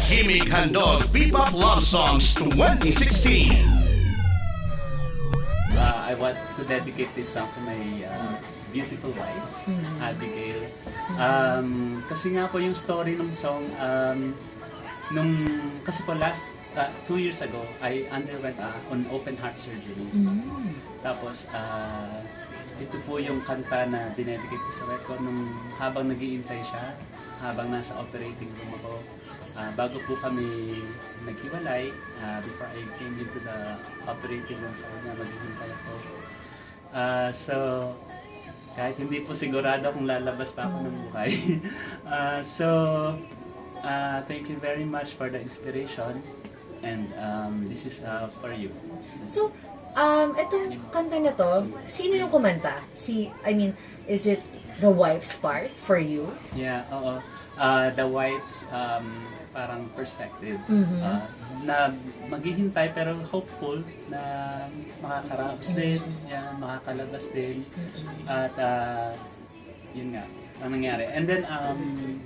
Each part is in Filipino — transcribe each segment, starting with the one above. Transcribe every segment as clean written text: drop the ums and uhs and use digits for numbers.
Himig Handog Bebop Love Songs 2016. I want to dedicate this song to my beautiful wife, Abigail. Kasi nga po yung story ng song, kasi po 2 years ago, I underwent an open heart surgery. Tapos, ito po yung kanta na dinedicate ko sa wife ko nung habang nag-iintay siya, habang nasa operating room ako. Bago po kami naghiwalay, before I came into the operating room sa kanya, maghihintay ako. So, kahit hindi po sigurado kung lalabas pa ako ng buhay. Thank you very much for the inspiration, and this is for you. So, itong kanta na to, sino yung kumanta? Is it the wife's part for you? Yeah, oo. The wife's parang perspective na maghihintay pero hopeful na makakaraos din, yan, makakalabas din, at yun nga ang nangyari. And then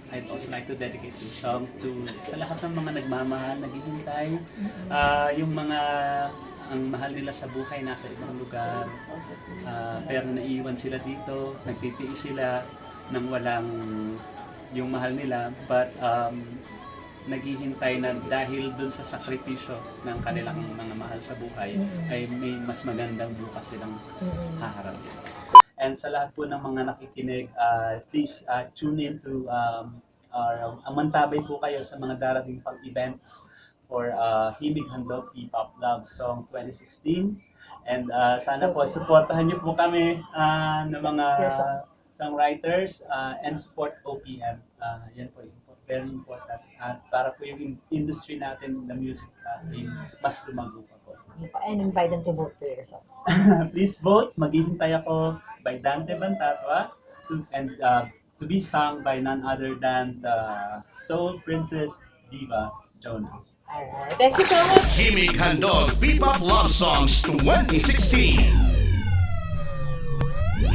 I'd also like to dedicate this song sa lahat ng mga nagmamahal, naghihintay, yung mga ang mahal nila sa buhay nasa ibang lugar, pero naiiwan sila dito, nagtitiis sila nang walang yung mahal nila, but naghihintay na dahil dun sa sakripisyo ng kanilang mga mahal sa buhay, ay may mas magandang bukas silang haharapin. And sa lahat po ng mga nakikinig, please tune in to mantabay po kayo sa mga darating pang events for Himig Handog Bebop Love Song 2016. And sana po supportahan niyo po kami ng mga songwriters and support OPM. Yan po, very important. At para po yung industry natin na music ay mas lumago pa po. And invite them to vote for yourself. Please vote. Maghihintay ako by Dante Bantatwa to be sung by none other than the Soul Princess Diva Jonah. Alright, thank you so much. Himig Handog Bebop Love Songs 2016.